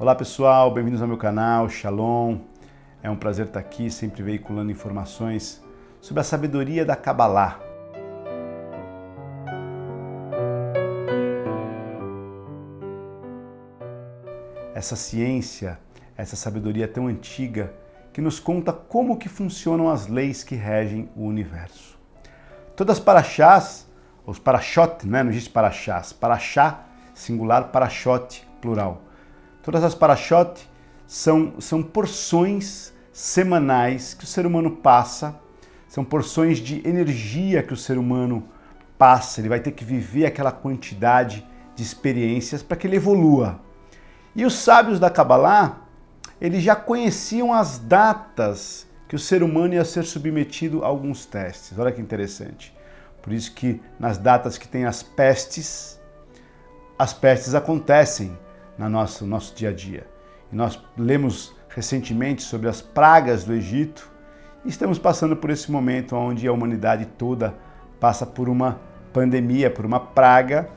Olá pessoal, bem-vindos ao meu canal, Shalom. É um prazer estar aqui, sempre veiculando informações sobre a sabedoria da Kabbalah. Essa ciência, essa sabedoria tão antiga que nos conta como que funcionam as leis que regem o universo. Todas as paraxás, os parashot, não existe paraxás, paraxá singular, parashot plural. Todas as parashot são porções semanais que o ser humano passa, são porções de energia que o ser humano passa, ele vai ter que viver aquela quantidade de experiências para que ele evolua. E os sábios da Kabbalah, eles já conheciam as datas que o ser humano ia ser submetido a alguns testes. Olha que interessante. Por isso que nas datas que tem as pestes acontecem no nosso dia a dia. E nós lemos recentemente sobre as pragas do Egito e estamos passando por esse momento onde a humanidade toda passa por uma pandemia, por uma praga,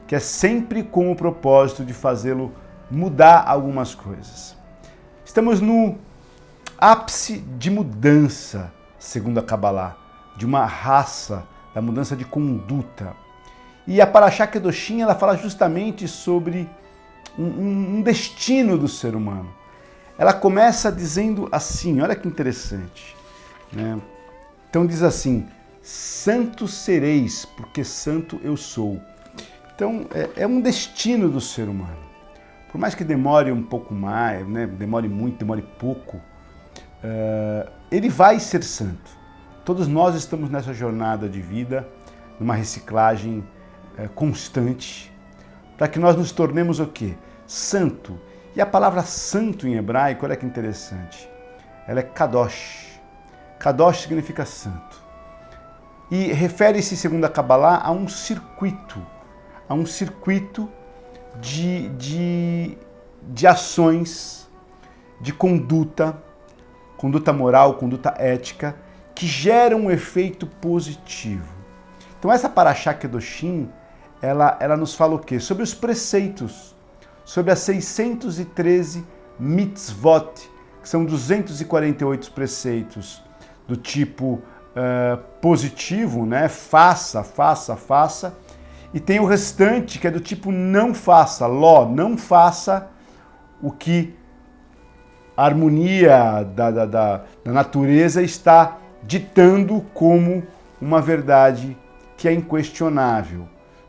que é sempre com o propósito de fazê-lo mudar algumas coisas. Estamos no ápice de mudança, segundo a Kabbalah, de uma raça, da mudança de conduta. E a Parashá Kedoshim, ela fala justamente sobre um destino do ser humano. Ela começa dizendo assim, olha que interessante, né? Então diz assim, santos sereis, porque santo eu sou. Então é um destino do ser humano. Por mais que demore um pouco mais, né? Demore muito, demore pouco, ele vai ser santo. Todos nós estamos nessa jornada de vida, numa reciclagem constante, para que nós nos tornemos o quê? Santo. E a palavra santo em hebraico, olha que interessante, ela é kadosh. Kadosh significa santo. E refere-se, segundo a Kabbalah, a um circuito de ações, de conduta moral, conduta ética, que geram um efeito positivo. Então essa Parashá Kedoshim, ela nos fala o quê? Sobre os preceitos, sobre as 613 mitzvot, que são 248 preceitos do tipo positivo, né? Faça, faça, faça. E tem o restante que é do tipo não faça, não faça o que a harmonia da natureza está ditando como uma verdade que é inquestionável,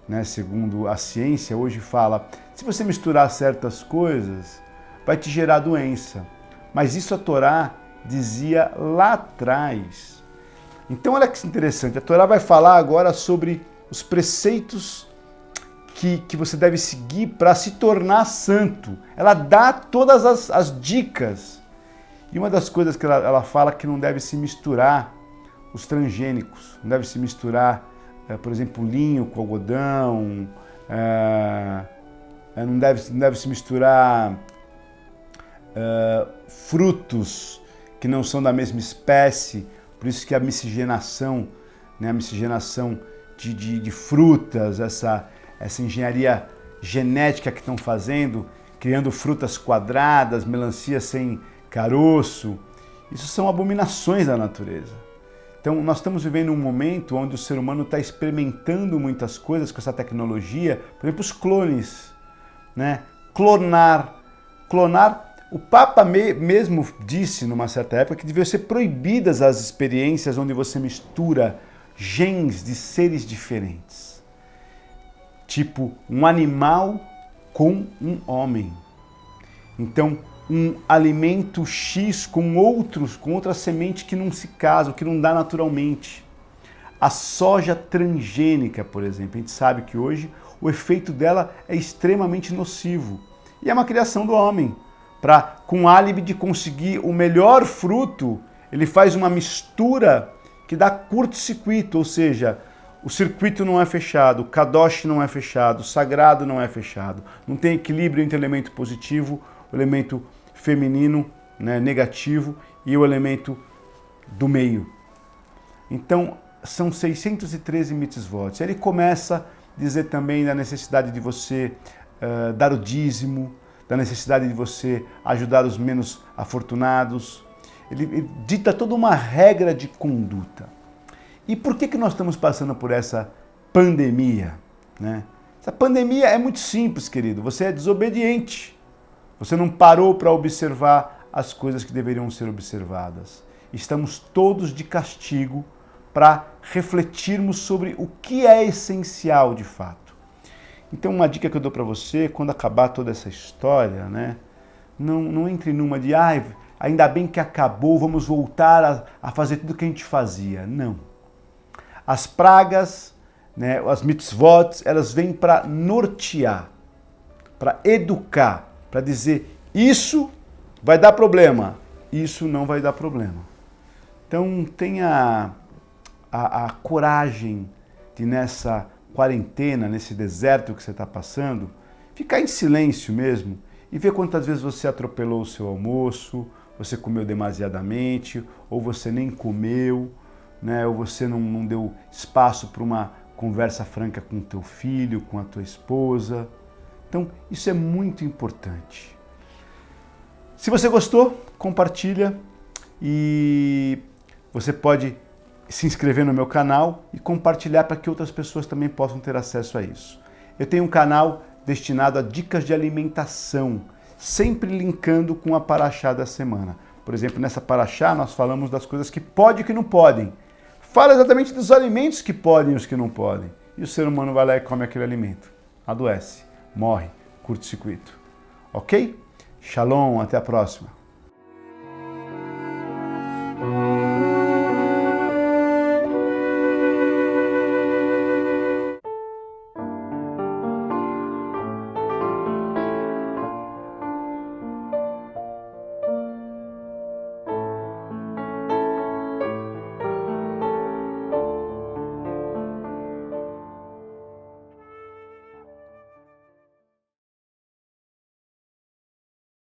né? Segundo a ciência, hoje fala, se você misturar certas coisas, vai te gerar doença. Mas isso a Torá dizia lá atrás. Então olha que interessante, a Torá vai falar agora sobre os preceitos que você deve seguir para se tornar santo. Ela dá todas as dicas. E uma das coisas que ela fala que não deve se misturar os transgênicos, não deve se misturar, por exemplo, linho com algodão, não deve se misturar frutos que não são da mesma espécie, por isso que a miscigenação, né, a miscigenação de frutas, essa engenharia genética que estão fazendo, criando frutas quadradas, melancia sem caroço, isso são abominações da natureza. Então nós estamos vivendo um momento onde o ser humano está experimentando muitas coisas com essa tecnologia, por exemplo, os clones, né? Clonar. O Papa mesmo disse numa certa época que deviam ser proibidas as experiências onde você mistura genes de seres diferentes. Tipo, um animal com um homem. Então, um alimento X com outra semente que não se casa, que não dá naturalmente. A soja transgênica, por exemplo, a gente sabe que hoje o efeito dela é extremamente nocivo. E é uma criação do homem. Com álibi de conseguir o melhor fruto, ele faz uma mistura que dá curto-circuito, ou seja, o circuito não é fechado, o kadosh não é fechado, o sagrado não é fechado. Não tem equilíbrio entre o elemento positivo, o elemento feminino, né, negativo, e o elemento do meio. Então, são 613 mitzvot. Ele começa a dizer também da necessidade de você dar o dízimo, da necessidade de você ajudar os menos afortunados. Ele dita toda uma regra de conduta. E por que nós estamos passando por essa pandemia, né? Essa pandemia é muito simples, querido. Você é desobediente. Você não parou para observar as coisas que deveriam ser observadas. Estamos todos de castigo para refletirmos sobre o que é essencial de fato. Então, uma dica que eu dou para você, quando acabar toda essa história, né? Não entre numa de, ainda bem que acabou, vamos voltar a fazer tudo o que a gente fazia. Não. As pragas, né, as mitzvot, elas vêm para nortear, para educar, para dizer isso vai dar problema, isso não vai dar problema. Então tenha a coragem de nessa quarentena, nesse deserto que você está passando, ficar em silêncio mesmo e ver quantas vezes você atropelou o seu almoço, você comeu demasiadamente, ou você nem comeu, né, ou você não deu espaço para uma conversa franca com o teu filho, com a tua esposa. Então, isso é muito importante. Se você gostou, compartilha e você pode se inscrever no meu canal e compartilhar para que outras pessoas também possam ter acesso a isso. Eu tenho um canal destinado a dicas de alimentação, sempre linkando com a paraxá da semana. Por exemplo, nessa paraxá nós falamos das coisas que podem e que não podem. Fala exatamente dos alimentos que podem e os que não podem. E o ser humano vai lá e come aquele alimento. Adoece, morre, curto-circuito. Ok? Shalom, até a próxima.